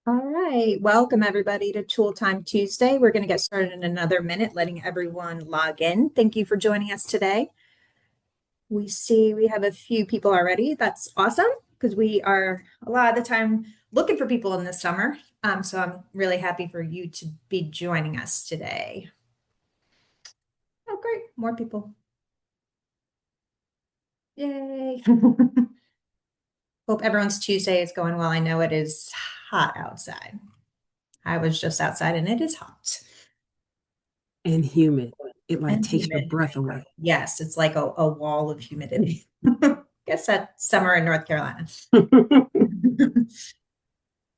All right, welcome everybody to Tool Time Tuesday. We're going to get started in another minute, letting everyone log in. Thank you for joining us today. We see we have a few people already. That's awesome because we are a lot of the time looking for people in the summer. So I'm really happy for you to be joining us today. Oh, great, more people. Yay. Hope everyone's Tuesday is going well. I know it is hot outside. I was just outside and it is hot And humid. It like and takes your humid. breath away. Yes, it's like a wall of humidity. Guess that's summer in North Carolina.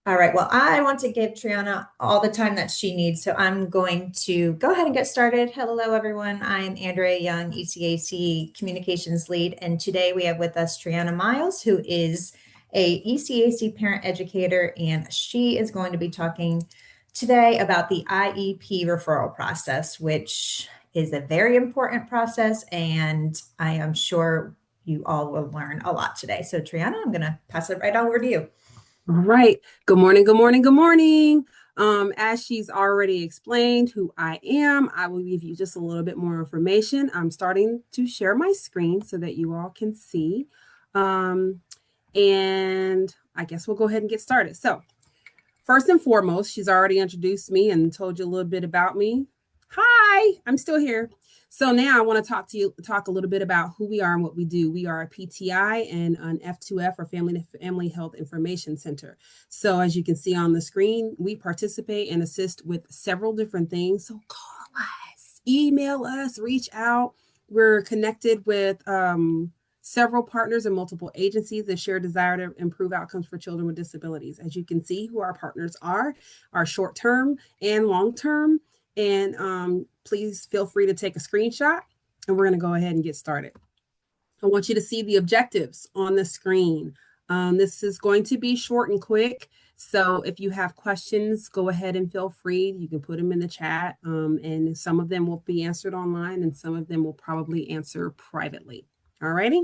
All right. Well, I want to give Triahnna all the time that she needs. So I'm going to go ahead and get started. Hello, everyone. I'm Andrea Young, ECAC Communications Lead. And today we have with us Triahnna Miles, who is a ECAC parent educator. And she is going to be talking today about the IEP referral process, which is a very important process. And I am sure you all will learn a lot today. So Triahnna, I'm going to pass it right over to you. All right. Good morning, good morning, good morning. As she's already explained who I am, I will give you just a little bit more information. I'm starting to share my screen so that you all can see. And I guess we'll go ahead and get started. So, first and foremost, she's already introduced me and told you a little bit about me. Hi, I'm still here. So now I want to talk a little bit about who we are and what we do. We are a PTI and an F2F or Family Health Information Center. So as you can see on the screen, we participate and assist with several different things. So call us, email us, reach out. We're connected with several partners and multiple agencies that share a desire to improve outcomes for children with disabilities. As you can see, who our partners are short-term and long-term. And please feel free to take a screenshot, and we're going to go ahead and get started. I want you to see the objectives on the screen. This is going to be short and quick. So if you have questions, go ahead and feel free. You can put them in the chat, and some of them will be answered online, and some of them will probably answer privately. All righty.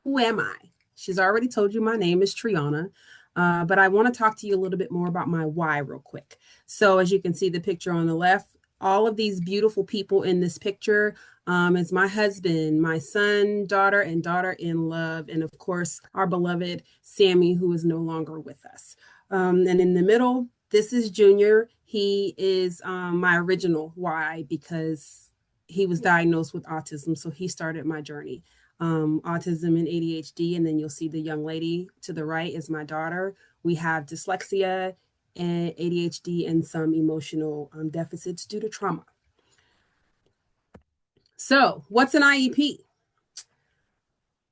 Who am I? She's already told you my name is Triahnna, but I want to talk to you a little bit more about my why real quick. So as you can see the picture on the left, all of these beautiful people in this picture is my husband, my son, daughter, and daughter-in-law, and of course, our beloved Sammy, who is no longer with us. And in the middle, this is Junior. He is my original why because he was diagnosed with autism, so he started my journey. Autism and ADHD, and then you'll see the young lady to the right is my daughter. We have dyslexia and ADHD and some emotional deficits due to trauma. So, what's an IEP?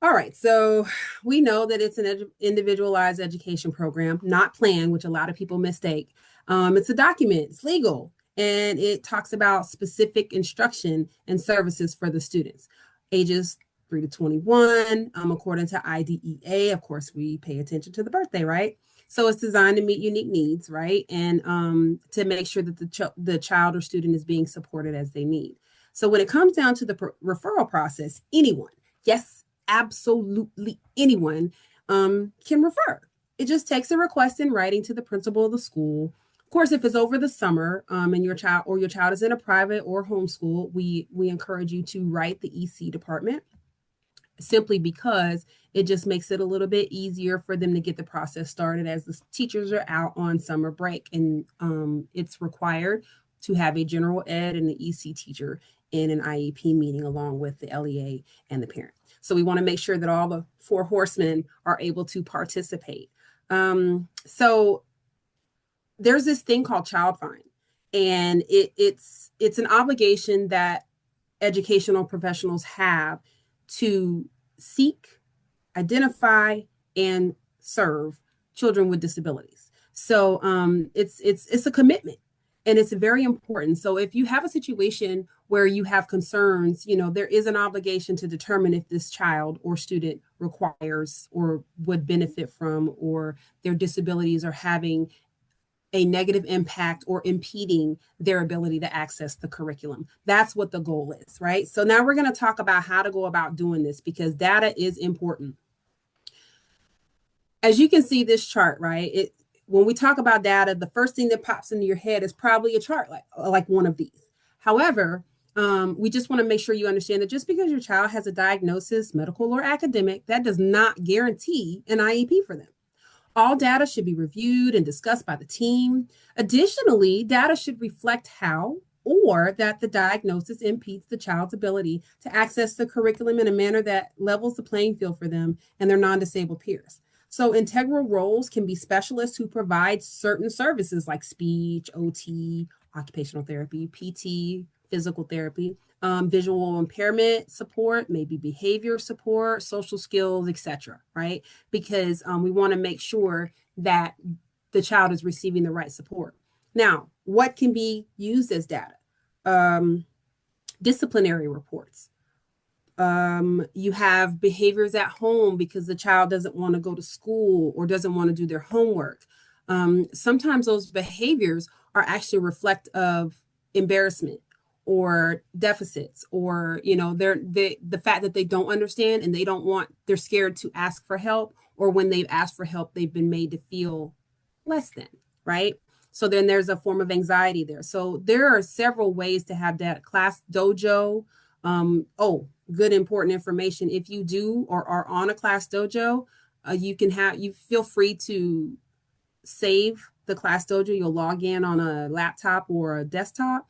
All right, so we know that it's an individualized education program, not planned, which a lot of people mistake. It's a document, it's legal, and it talks about specific instruction and services for the students, ages 3 to 21, according to IDEA. Of course, we pay attention to the birthday, right? So it's designed to meet unique needs, right? And to make sure that the child or student is being supported as they need. So when it comes down to the referral process, anyone, yes, absolutely anyone can refer. It just takes a request in writing to the principal of the school. Of course, if it's over the summer and your child is in a private or homeschool, we encourage you to write the EC department simply because it just makes it a little bit easier for them to get the process started as the teachers are out on summer break, and it's required to have a general ed and the EC teacher in an IEP meeting along with the LEA and the parent. So we want to make sure that all the four horsemen are able to participate. So there's this thing called Child Find, and it's an obligation that educational professionals have to seek, identify, and serve children with disabilities. So it's a commitment, and it's very important. So if you have a situation where you have concerns, there is an obligation to determine if this child or student requires or would benefit from, or their disabilities are having a negative impact or impeding their ability to access the curriculum. That's what the goal is, right? So now we're going to talk about how to go about doing this because data is important. As you can see this chart, right? when we talk about data, the first thing that pops into your head is probably a chart like one of these. However, we just want to make sure you understand that just because your child has a diagnosis, medical or academic, that does not guarantee an IEP for them. All data should be reviewed and discussed by the team. Additionally, data should reflect how or that the diagnosis impedes the child's ability to access the curriculum in a manner that levels the playing field for them and their non-disabled peers. So integral roles can be specialists who provide certain services like speech, OT, occupational therapy, PT, physical therapy, visual impairment support, maybe behavior support, social skills, etc. Right? Because we want to make sure that the child is receiving the right support. Now, what can be used as data? Disciplinary reports. You have behaviors at home because the child doesn't want to go to school or doesn't want to do their homework. Sometimes those behaviors are actually reflect of embarrassment or deficits, or the fact that they don't understand and they're scared to ask for help, or when they've asked for help, they've been made to feel less than, right? So then there's a form of anxiety there. So there are several ways to have data. Class dojo. Good important information. If you do or are on a class dojo, you feel free to save the class dojo. You'll log in on a laptop or a desktop,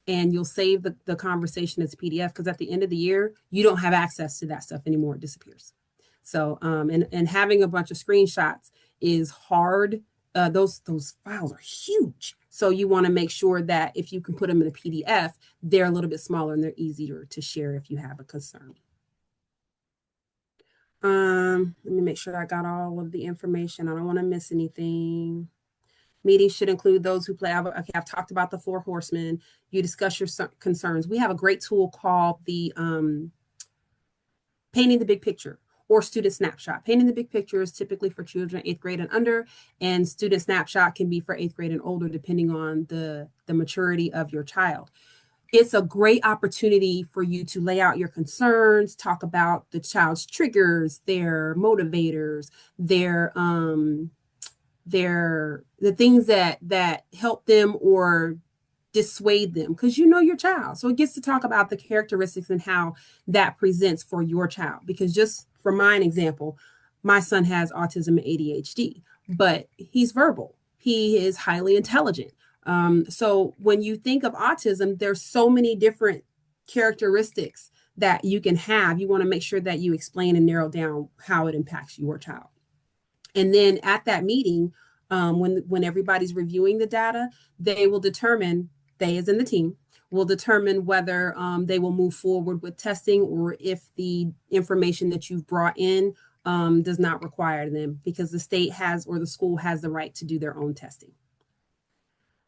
and you'll save the conversation as a PDF, because at the end of the year, you don't have access to that stuff anymore. It disappears. So, and having a bunch of screenshots is hard. Those files are huge. So you want to make sure that if you can put them in a PDF, they're a little bit smaller and they're easier to share if you have a concern. Let me make sure I got all of the information. I don't want to miss anything. Meetings should include those who play. Okay, I've talked about the 4 horsemen. You discuss your concerns. We have a great tool called the Painting the Big Picture, or Student Snapshot. Painting the Big Picture is typically for children 8th grade and under, and Student Snapshot can be for 8th grade and older, depending on the maturity of your child. It's a great opportunity for you to lay out your concerns, talk about the child's triggers, their motivators, the things that help them or dissuade them, because you know your child. So it gets to talk about the characteristics and how that presents for your child. Because just for my example, my son has autism and ADHD, but he's verbal. He is highly intelligent. So when you think of autism, there's so many different characteristics that you can have. You want to make sure that you explain and narrow down how it impacts your child. And then at that meeting, when everybody's reviewing the data, they will determine, they as in the team, will determine whether they will move forward with testing, or if the information that you've brought in does not require them, because the state has, or the school has, the right to do their own testing.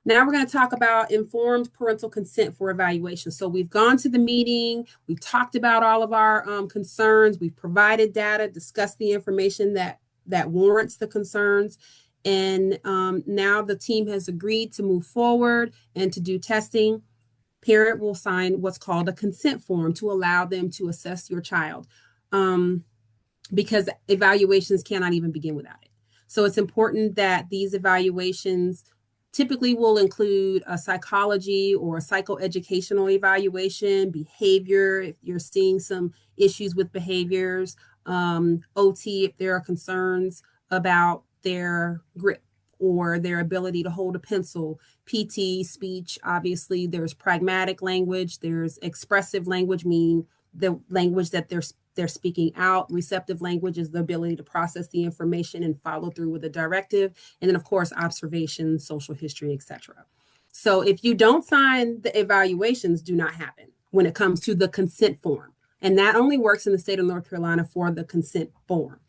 Now we're going to talk about informed parental consent for evaluation. So we've gone to the meeting, we've talked about all of our concerns, we've provided data, discussed the information that warrants the concerns, and now the team has agreed to move forward and to do testing. Parent will sign what's called a consent form to allow them to assess your child, because evaluations cannot even begin without it. So it's important that these evaluations typically will include a psychology or a psychoeducational evaluation, behavior, if you're seeing some issues with behaviors, OT, if there are concerns about their grip or their ability to hold a pencil, PT, speech. Obviously, there's pragmatic language, there's expressive language, meaning the language that they're speaking out. Receptive language is the ability to process the information and follow through with a directive. And then, of course, observation, social history, etc. So if you don't sign, the evaluations do not happen when it comes to the consent form. And that only works in the state of North Carolina for the consent form.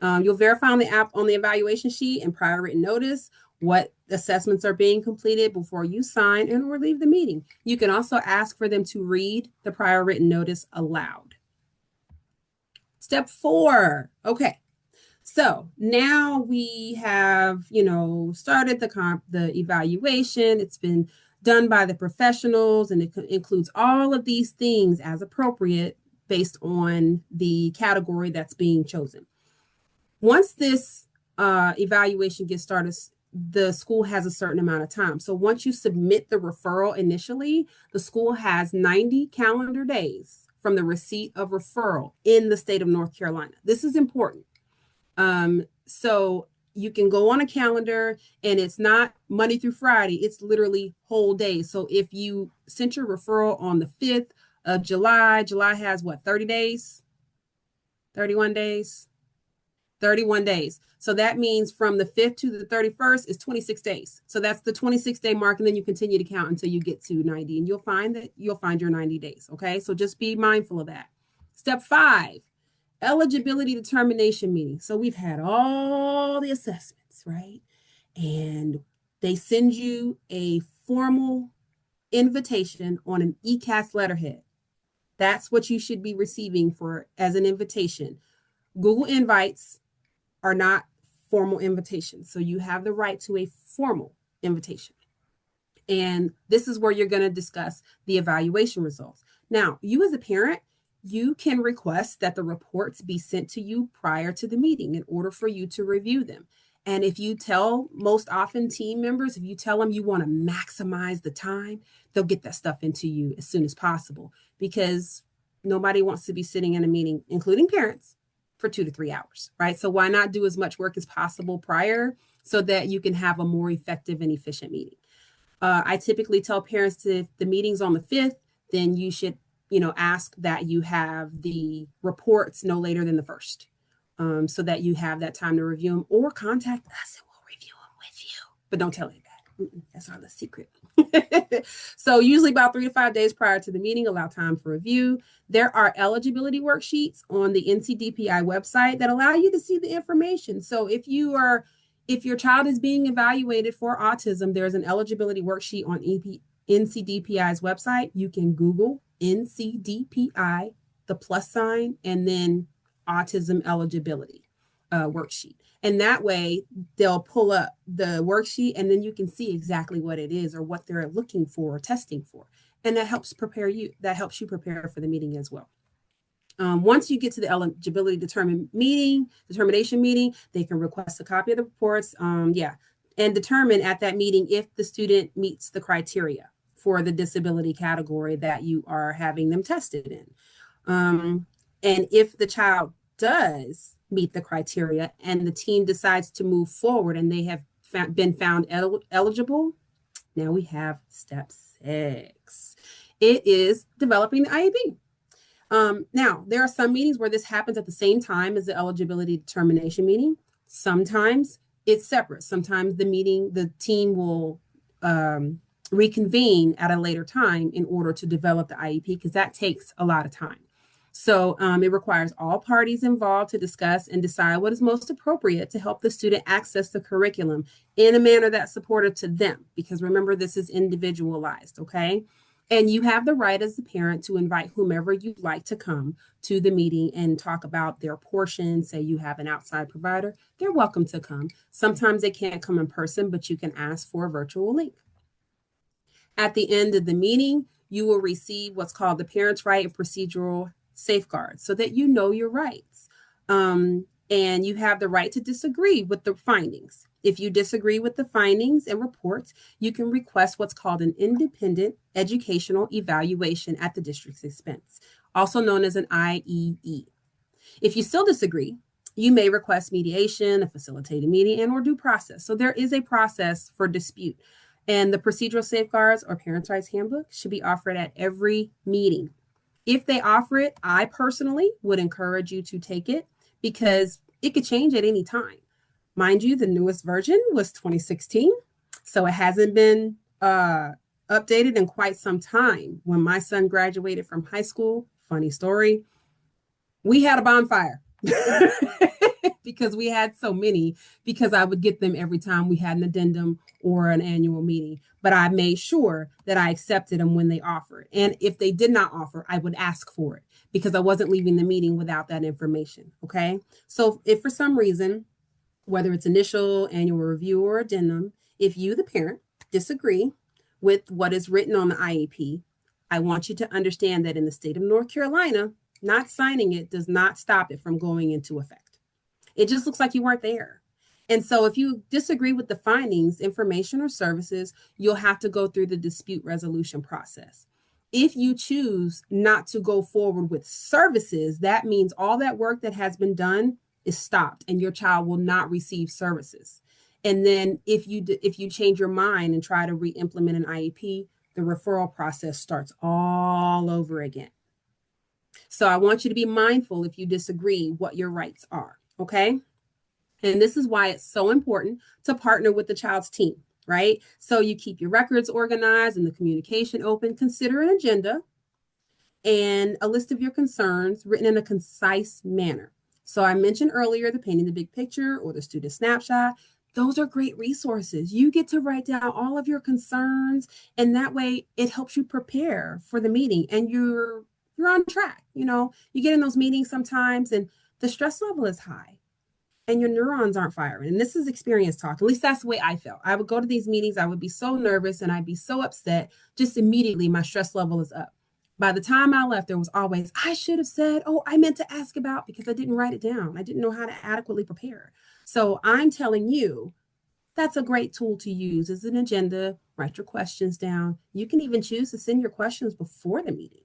You'll verify on the evaluation sheet and prior written notice what assessments are being completed before you sign and or leave the meeting. You can also ask for them to read the prior written notice aloud. Step 4. Okay. So now we have, started the evaluation. It's been done by the professionals, and it includes all of these things as appropriate based on the category that's being chosen. Once this evaluation gets started, the school has a certain amount of time. So once you submit the referral initially, the school has 90 calendar days from the receipt of referral in the state of North Carolina. This is important. So you can go on a calendar and it's not Monday through Friday, it's literally whole days. So if you sent your referral on the 5th of July, July has what, 30 days? 31 days? 31 days. So that means from the 5th to the 31st is 26 days. So that's the 26-day mark. And then you continue to count until you get to 90. And you'll find your 90 days. Okay. So just be mindful of that. Step 5, eligibility determination meeting. So we've had all the assessments, right? And they send you a formal invitation on an ECAC letterhead. That's what you should be receiving for as an invitation. Google Invites are not formal invitations. So you have the right to a formal invitation. And this is where you're going to discuss the evaluation results. Now, you as a parent, you can request that the reports be sent to you prior to the meeting in order for you to review them. And if you tell most often team members, if you tell them you want to maximize the time, they'll get that stuff into you as soon as possible, because nobody wants to be sitting in a meeting, including parents, for 2 to 3 hours, right? So why not do as much work as possible prior so that you can have a more effective and efficient meeting? I typically tell parents if the meeting's on the 5th, then you should, ask that you have the reports no later than the 1st, so that you have that time to review them, or contact us and we'll review them with you. But don't tell you that. That's our little secret. So usually about 3 to 5 days prior to the meeting, allow time for review. There are eligibility worksheets on the NCDPI website that allow you to see the information. So if your child is being evaluated for autism, there's an eligibility worksheet on NCDPI's website. You can Google NCDPI, the plus sign, and then autism eligibility worksheet. And that way they'll pull up the worksheet and then you can see exactly what it is or what they're looking for or testing for. And that helps you prepare for the meeting as well. Once you get to the eligibility determination meeting, they can request a copy of the reports, and determine at that meeting if the student meets the criteria for the disability category that you are having them tested in. And if the child does meet the criteria and the team decides to move forward and they have been found eligible, now we have step 6. It is developing the IEP. Now, there are some meetings where this happens at the same time as the eligibility determination meeting. Sometimes it's separate. Sometimes the team will reconvene at a later time in order to develop the IEP, because that takes a lot of time. So it requires all parties involved to discuss and decide what is most appropriate to help the student access the curriculum in a manner that's supportive to them. Because remember, this is individualized, okay? And you have the right as a parent to invite whomever you'd like to come to the meeting and talk about their portion. Say you have an outside provider, they're welcome to come. Sometimes they can't come in person, but you can ask for a virtual link. At the end of the meeting, you will receive what's called the parent's right and procedural safeguards so that you know your rights. And you have the right to disagree with the findings. If you disagree with the findings and reports, you can request what's called an independent educational evaluation at the district's expense, also known as an IEE. If you still disagree, you may request mediation, a facilitated meeting, and or due process. So there is a process for dispute. And the procedural safeguards or parents' rights handbook should be offered at every meeting. If they offer it, I personally would encourage you to take it, because it could change at any time. Mind you, the newest version was 2016, so it hasn't been updated in quite some time. When my son graduated from high school, funny story, we had a bonfire because we had so many, because I would get them every time we had an addendum or an annual meeting. But I made sure that I accepted them when they offered. And if they did not offer, I would ask for it, because I wasn't leaving the meeting without that information. Okay. So if for some reason, whether it's initial, annual review, or addendum, if you, the parent, disagree with what is written on the IEP, I want you to understand that in the state of North Carolina, not signing it does not stop it from going into effect. It just looks like you weren't there. And so if you disagree with the findings, information, or services, you'll have to go through the dispute resolution process. If you choose not to go forward with services, that means all that work that has been done is stopped and your child will not receive services. And then if you change your mind and try to re-implement an IEP, the referral process starts all over again. So I want you to be mindful if you disagree what your rights are, okay? And this is why it's so important to partner with the child's team, right? So you keep your records organized and the communication open. Consider an agenda and a list of your concerns written in a concise manner. So I mentioned earlier the painting the big picture or the student snapshot. Those are great resources. You get to write down all of your concerns, and that way it helps you prepare for the meeting and you're on track. You get in those meetings sometimes and the stress level is high and your neurons aren't firing. And this is experience talk. At least that's the way I felt. I would go to these meetings, I would be so nervous and I'd be so upset. Just immediately my stress level is up. By the time I left, there was always, I should have said, oh, I meant to ask about, because I didn't write it down. I didn't know how to adequately prepare. So I'm telling you, that's a great tool to use as an agenda. Write your questions down. You can even choose to send your questions before the meeting.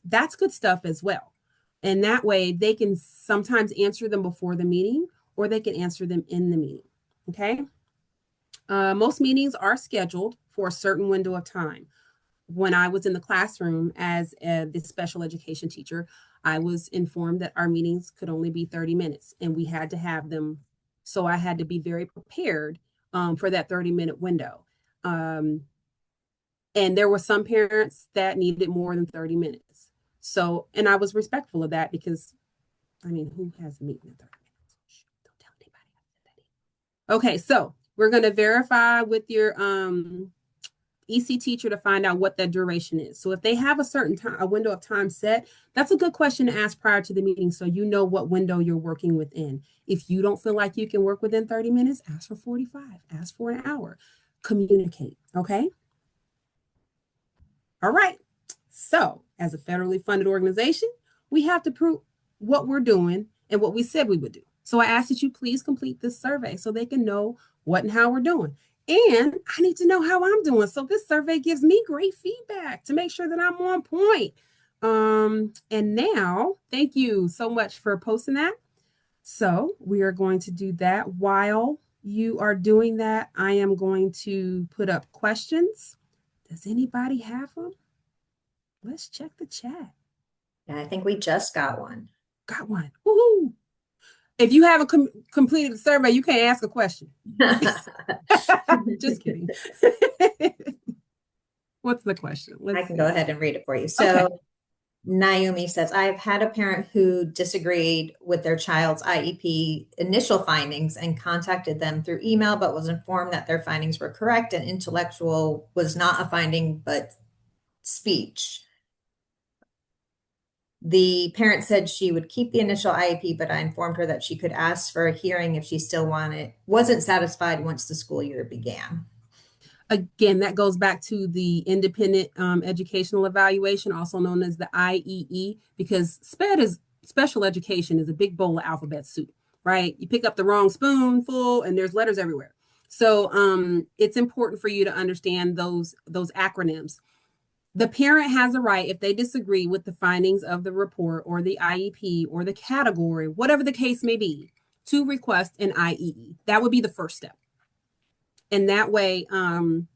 That's good stuff as well. And that way they can sometimes answer them before the meeting or they can answer them in the meeting. Okay. Most meetings are scheduled for a certain window of time. When I was in the classroom as the special education teacher, I was informed that our meetings could only be 30 minutes and we had to have them. So I had to be very prepared for that 30-minute window. And there were some parents that needed more than 30 minutes. So, and I was respectful of that because, who has a meeting in 30 minutes? Shh, don't tell anybody. Okay, so we're going to verify with your EC teacher to find out what that duration is. So if they have a certain time, a window of time set, that's a good question to ask prior to the meeting so you know what window you're working within. If you don't feel like you can work within 30 minutes, ask for 45, ask for an hour. Communicate, okay? All right. So as a federally funded organization, we have to prove what we're doing and what we said we would do. So I ask that you please complete this survey so they can know what and how we're doing. And I need to know how I'm doing. So this survey gives me great feedback to make sure that I'm on point. And now, thank you so much for posting that. So we are going to do that. While you are doing that, I am going to put up questions. Does anybody have them? Let's check the chat. Yeah, I think we just got one. Got one. Woohoo! If you haven't completed the survey, you can't ask a question. Just kidding. What's the question? I can go ahead and read it for you. So okay. Naomi says, I've had a parent who disagreed with their child's IEP initial findings and contacted them through email, but was informed that their findings were correct and intellectual was not a finding, but speech. The parent said she would keep the initial IEP, but I informed her that she could ask for a hearing if she still wasn't satisfied once the school year began. Again, that goes back to the independent educational evaluation, also known as the IEE, because special education is a big bowl of alphabet soup, right? You pick up the wrong spoonful and there's letters everywhere. So it's important for you to understand those acronyms. The parent has a right, if they disagree with the findings of the report or the IEP or the category, whatever the case may be, to request an IEE. That would be the first step. And that way, and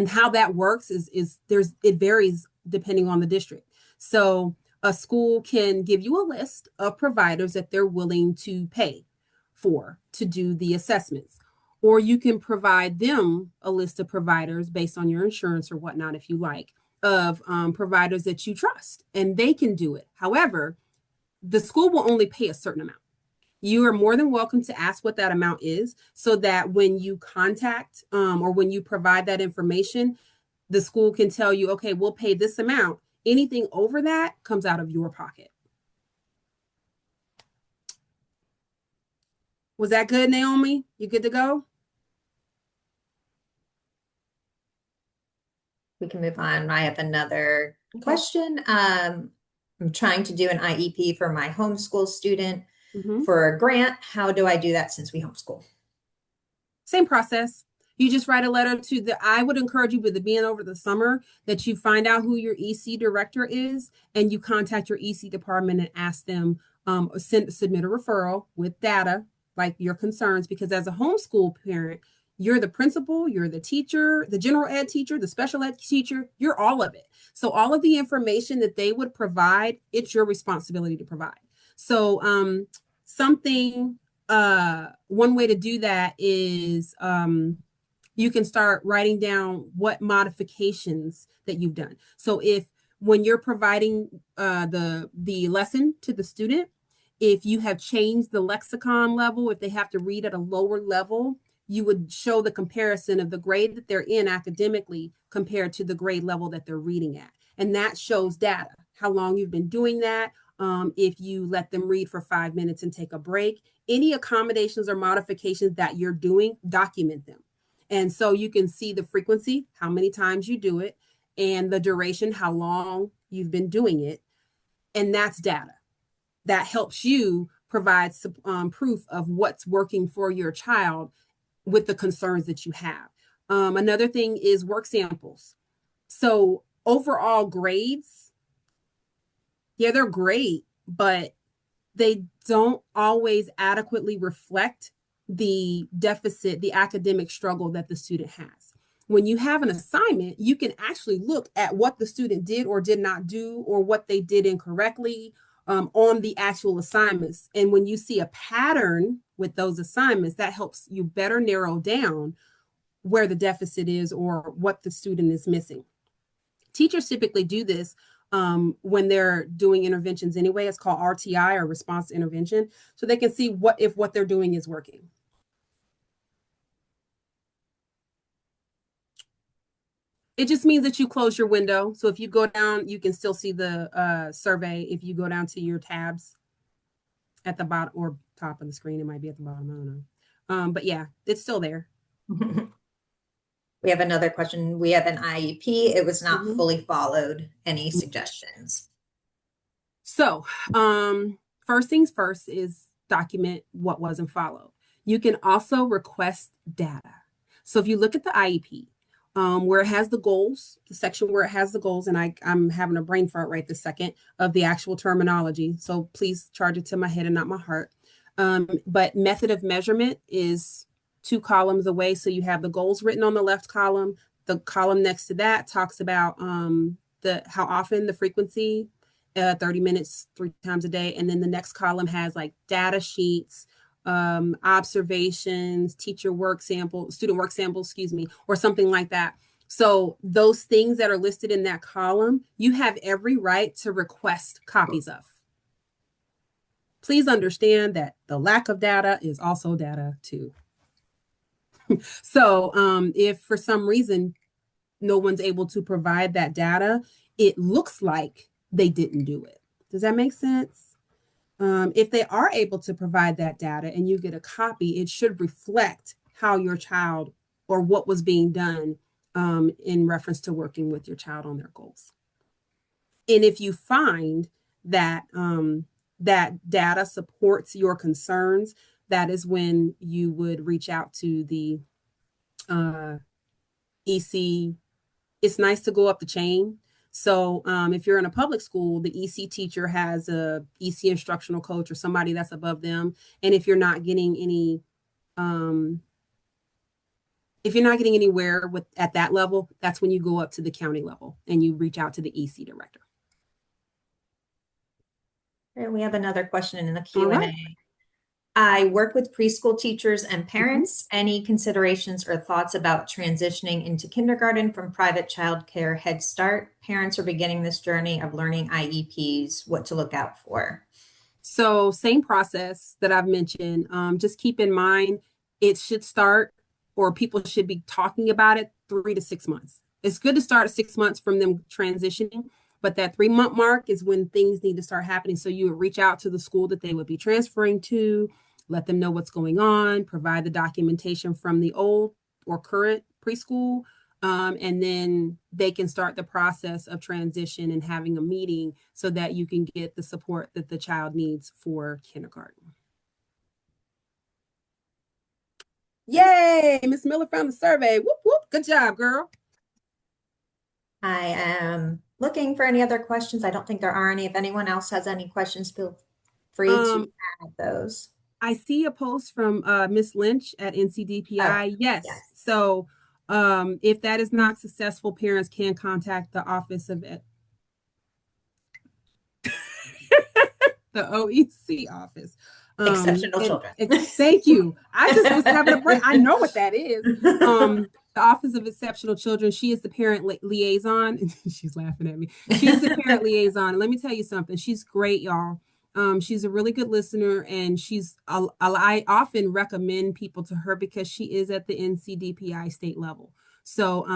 how that works is it varies depending on the district. So a school can give you a list of providers that they're willing to pay for to do the assessments. Or you can provide them a list of providers based on your insurance or whatnot, if you like, of providers that you trust, and they can do it. However, the school will only pay a certain amount. You are more than welcome to ask what that amount is so that when you contact or when you provide that information, the school can tell you, okay, we'll pay this amount. Anything over that comes out of your pocket. Was that good, Naomi? You good to go? We can move on. I have another question. I'm trying to do an IEP for my homeschool student. Mhm. For a grant, how do I do that since we homeschool? Same process. You just write a letter to I would encourage you with it being over the summer that you find out who your EC director is and you contact your EC department and ask them, submit a referral with data, like your concerns, because as a homeschool parent, you're the principal, you're the teacher, the general ed teacher, the special ed teacher, you're all of it. So all of the information that they would provide, it's your responsibility to provide. So something one way to do that is you can start writing down what modifications that you've done. So if when you're providing the lesson to the student, if you have changed the lexicon level, if they have to read at a lower level, you would show the comparison of the grade that they're in academically compared to the grade level that they're reading at. And that shows data, how long you've been doing that. If you let them read for 5 minutes and take a break, any accommodations or modifications that you're doing, document them. And so you can see the frequency, how many times you do it, and the duration, how long you've been doing it. And that's data that helps you provide proof of what's working for your child with the concerns that you have. Another thing is work samples. So overall grades, yeah, they're great, but they don't always adequately reflect the deficit, the academic struggle that the student has. When you have an assignment, you can actually look at what the student did or did not do, or what they did incorrectly on the actual assignments. And when you see a pattern with those assignments, that helps you better narrow down where the deficit is or what the student is missing. Teachers typically do this when they're doing interventions anyway. It's called RTI, or response intervention, so they can see what they're doing is working. It just means that you close your window. So if you go down, you can still see the survey. If you go down to your tabs at the bottom or top of the screen, it might be at the bottom. I don't know. But yeah, it's still there. We have another question. We have an IEP. It was not Mm-hmm. fully followed. Any suggestions? So, first things first is document what wasn't followed. You can also request data. So if you look at the IEP, where it has the goals, the section where it has the goals, and I'm having a brain fart right this second of the actual terminology. So please charge it to my head and not my heart. But method of measurement is 2 columns away. So you have the goals written on the left column. The column next to that talks about how often, the frequency, 30 minutes, 3 times a day. And then the next column has like data sheets, observations, teacher work sample, student work sample, excuse me, or something like that. So those things that are listed in that column, you have every right to request copies of. Please understand that the lack of data is also data too. So if for some reason no one's able to provide that data, it looks like they didn't do it. Does that make sense? If they are able to provide that data and you get a copy, it should reflect how your child or what was being done in reference to working with your child on their goals. And if you find that that data supports your concerns, that is when you would reach out to the EC. It's nice to go up the chain. So if you're in a public school, the EC teacher has a EC instructional coach or somebody that's above them. And if you're not getting any, if you're not getting anywhere with at that level, that's when you go up to the county level and you reach out to the EC director. And we have another question in the All Q&A. right. I work with preschool teachers and parents. Any considerations or thoughts about transitioning into kindergarten from private childcare Head Start? Parents are beginning this journey of learning IEPs, what to look out for. So same process that I've mentioned. Just keep in mind, it should start, or people should be talking about it 3 to 6 months. It's good to start at 6 months from them transitioning, but that 3-month mark is when things need to start happening. So you would reach out to the school that they would be transferring to, let them know what's going on, provide the documentation from the old or current preschool, and then they can start the process of transition and having a meeting so that you can get the support that the child needs for kindergarten. Yay! Miss Miller found the survey. Whoop, whoop. Good job, girl. I am looking for any other questions. I don't think there are any. If anyone else has any questions, feel free to Um, add those. I see a post from Miss Lynch at Oh, NCDPI. Yes. yes. So if that is not successful, parents can contact the Office of the OEC office. Exceptional And children. thank you. I just was having a break. I know what that is. The Office of Exceptional Children. She is the parent liaison. She's laughing at me. She's the parent liaison. And let me tell you something. She's great, y'all. She's a really good listener, and I often recommend people to her because she is at the NCDPI state level. So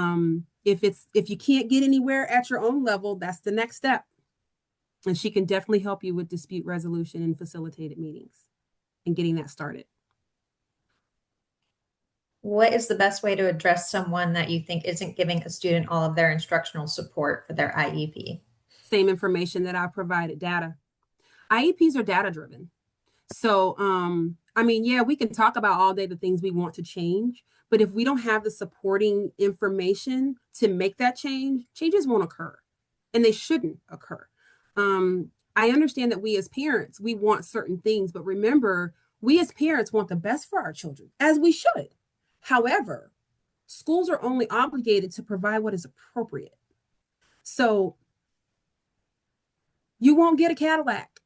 if you can't get anywhere at your own level, that's the next step. And she can definitely help you with dispute resolution and facilitated meetings and getting that started. What is the best way to address someone that you think isn't giving a student all of their instructional support for their IEP? Same information that I provided, data. IEPs are data driven. So, I mean, yeah, we can talk about all day the things we want to change, but if we don't have the supporting information to make that change, changes won't occur and they shouldn't occur. I understand that we as parents, we want certain things, but remember, we as parents want the best for our children, as we should. However, schools are only obligated to provide what is appropriate. So you won't get a Cadillac.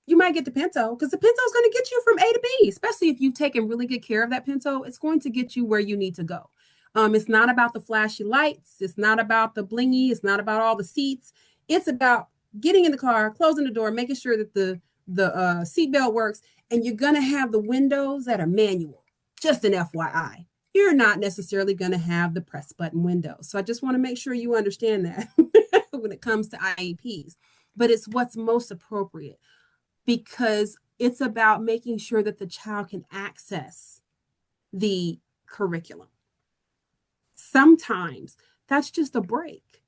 You might get the Pinto because the Pinto is going to get you from A to B, especially if you've taken really good care of that Pinto. It's going to get you where you need to go. It's not about the flashy lights. It's not about the blingy. It's not about all the seats. It's about getting in the car, closing the door, making sure that the seatbelt works, and you're going to have the windows that are manual. Just an FYI. You're not necessarily going to have the press button windows. So I just want to make sure you understand that when it comes to IEPs. But it's what's most appropriate because it's about making sure that the child can access the curriculum. Sometimes that's just a break.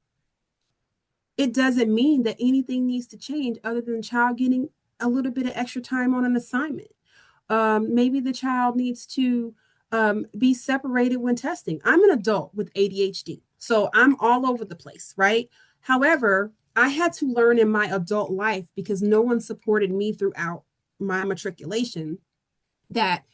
It doesn't mean that anything needs to change other than the child getting a little bit of extra time on an assignment. Maybe the child needs to be separated when testing. I'm an adult with ADHD, so I'm all over the place, right? However, I had to learn in my adult life because no one supported me throughout my matriculation that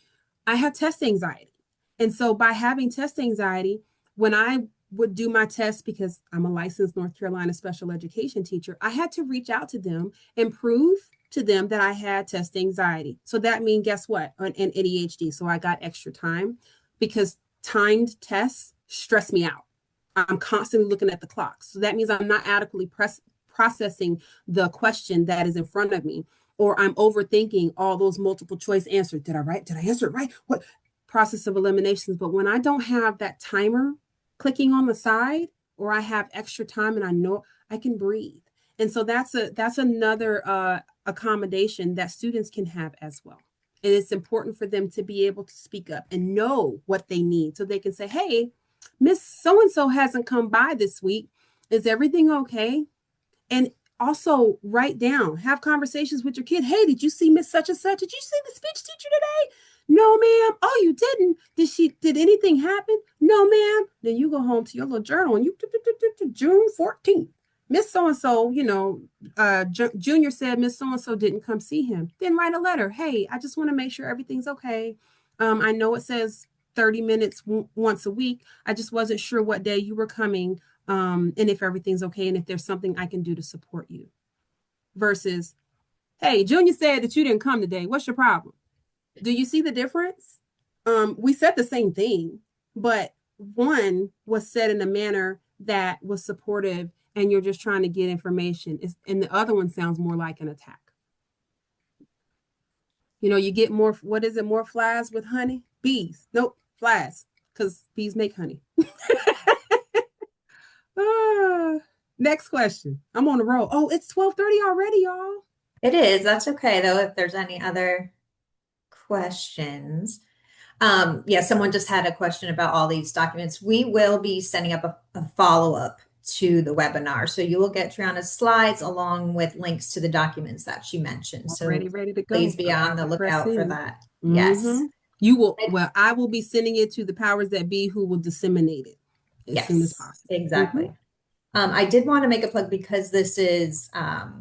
I have test anxiety. And so by having test anxiety, when I would do my test because I'm a licensed North Carolina special education teacher, I had to reach out to them and prove to them that I had test anxiety. So that means, guess what? An ADHD. So I got extra time because timed tests stress me out. I'm constantly looking at the clock. So that means I'm not adequately processing the question that is in front of me, or I'm overthinking all those multiple choice answers. Did I answer it right? What process of eliminations? But when I don't have that timer clicking on the side, or I have extra time and I know I can breathe. And so that's another accommodation that students can have as well. And it's important for them to be able to speak up and know what they need so they can say, hey, Miss So-and-so hasn't come by this week. Is everything okay? And also write down, have conversations with your kid. Hey, did you see Miss Such and Such? Did you see the speech teacher today? No, ma'am. Oh, you didn't? Did anything happen? No, ma'am. Then you go home to your little journal and you June 14th. Miss So-and-so, Junior said Miss So-and-so didn't come see him. Then write a letter. Hey, I just want to make sure everything's okay. I know it says 30 minutes once a week. I just wasn't sure what day you were coming, and if everything's okay and if there's something I can do to support you. Versus, hey, Junior said that you didn't come today. What's your problem? Do you see the difference? We said the same thing, but one was said in a manner that was supportive and you're just trying to get information, and the other one sounds more like an attack. You get more, what is it, more flies with honey? Bees. Nope, flies, because bees make honey. Next question. I'm on the roll. Oh, it's 12:30 already, y'all. It is. That's okay, though, if there's any other questions. Yeah, someone just had a question about all these documents. We will be sending up a follow-up to the webinar. So you will get Triahnna's slides along with links to the documents that she mentioned. So Ready to go. please be on the lookout for that. Mm-hmm. Yes. You will, well, I will be sending it to the powers that be who will disseminate it as soon as Yes, possible. exactly. I did want to make a plug because this is a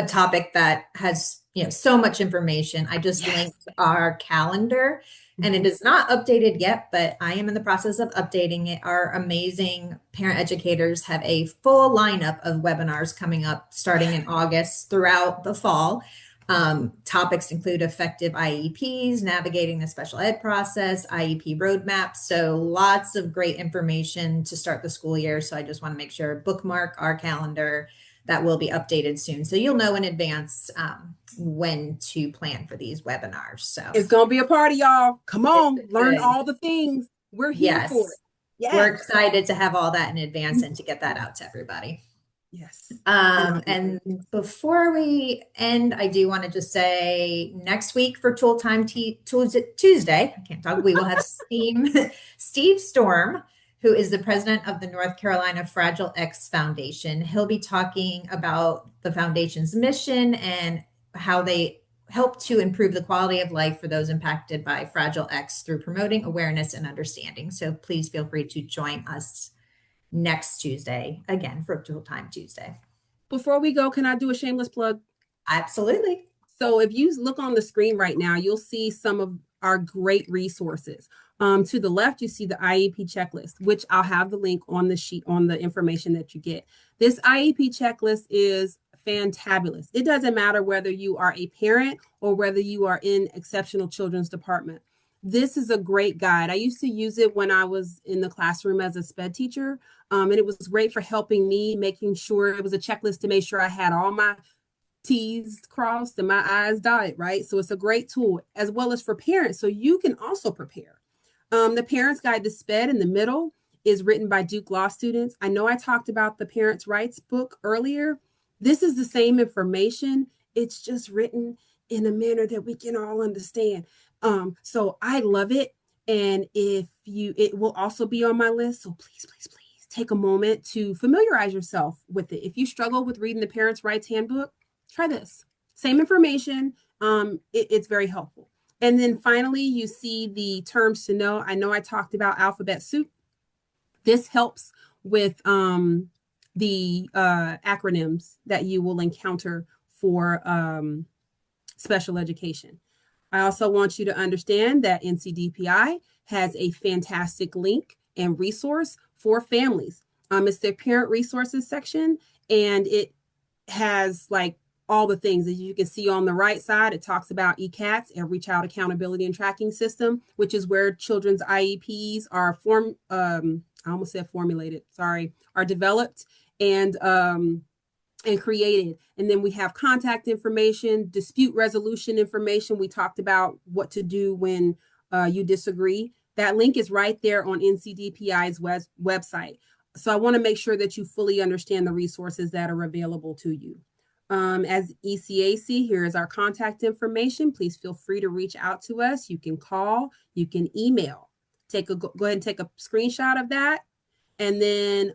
topic that has so much information. I just Yes. linked our calendar and it Mhm. is not updated yet, but I am in the process of updating it. Our amazing parent educators have a full lineup of webinars coming up starting in August throughout the fall. Topics include effective IEPs, navigating the special ed process, IEP roadmaps. So lots of great information to start the school year. So I just want to make sure bookmark our calendar. That will be updated soon. So you'll know in advance when to plan for these webinars. So It's going to be a party, y'all. Come it's on, learn good. all the things. We're here for it. Yes. We're Yes. excited to have all that in advance and to get that out to everybody. Yes. Cannot And wait. before we end, I do want to just say next week for Tool Time Tuesday, I can't talk, we will have Steve Storm, who is the president of the North Carolina Fragile X Foundation. He'll be talking about the foundation's mission and how they help to improve the quality of life for those impacted by Fragile X through promoting awareness and understanding. So please feel free to join us next Tuesday again for Tool Time Tuesday. Before we go, can I do a shameless plug? Absolutely. So if you look on the screen right now, you'll see some of our great resources. To the left, you see the IEP checklist, which I'll have the link on the sheet on the information that you get. This IEP checklist is fantabulous. It doesn't matter whether you are a parent or whether you are in exceptional children's department. This is a great guide. I used to use it when I was in the classroom as a SPED teacher, and it was great for helping me, making sure it was a checklist to make sure I had all my T's crossed and my I's dotted, right? So it's a great tool as well as for parents. So you can also prepare. The Parents Guide to SPED in the middle is written by Duke Law students. I know I talked about the Parents' Rights book earlier. This is the same information. It's just written in a manner that we can all understand. So I love it. And if you, it will also be on my list. So please, please, please take a moment to familiarize yourself with it. If you struggle with reading the Parents' Rights Handbook, try this. Same information. It's very helpful. And then finally, you see the terms to know. I know I talked about alphabet soup. This helps with the acronyms that you will encounter for special education. I also want you to understand that NCDPI has a fantastic link and resource for families. It's their parent resources section, and it has like all the things that you can see on the right side. It talks about ECAC, Every Child Accountability and Tracking System, which is where children's IEPs are I almost said formulated, sorry, are developed and created. And then we have contact information, dispute resolution information. We talked about what to do when you disagree. That link is right there on NCDPI's website. So I want to make sure that you fully understand the resources that are available to you. As ECAC, here is our contact information. Please feel free to reach out to us. You can call, you can email. Go ahead and take a screenshot of that. And then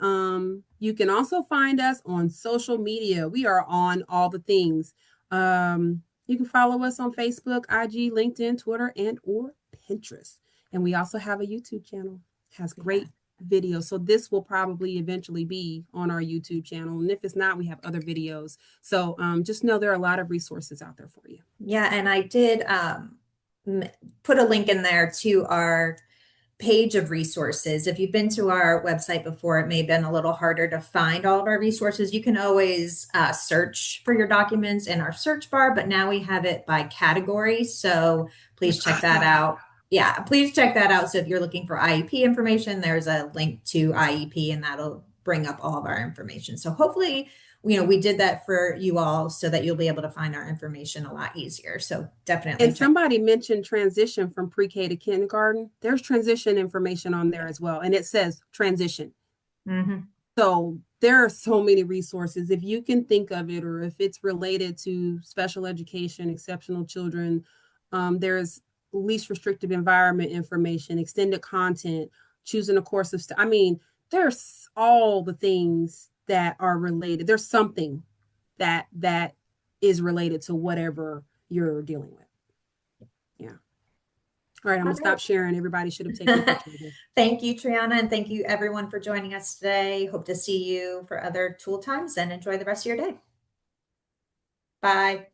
you can also find us on social media. We are on all the things. You can follow us on Facebook, IG, LinkedIn, Twitter, and or Pinterest. And we also have a YouTube channel. It has great videos. So this will probably eventually be on our YouTube channel. And if it's not, we have other videos. So just know there are a lot of resources out there for you. Yeah, and I did put a link in there to our page of resources. If you've been to our website before, it may have been a little harder to find all of our resources. You can always search for your documents in our search bar, but now we have it by category. So please check that out. Yeah, please check that out. So if you're looking for IEP information, there's a link to IEP and that'll bring up all of our information. So hopefully, we did that for you all so that you'll be able to find our information a lot easier. So definitely And somebody mentioned transition from pre-K to kindergarten. There's transition information on there as well. And it says transition. Mm-hmm. So there are so many resources. If you can think of it, or if it's related to special education, exceptional children, there's least restrictive environment information, extended content, choosing a course of I mean, there's all the things that are related. There's something that is related to whatever you're dealing with. Yeah. All right, I'm All gonna stop right. sharing. Everybody should have taken a picture of this. Thank you, Triahnna, and thank you everyone for joining us today. Hope to see you for other tool times and enjoy the rest of your day. Bye.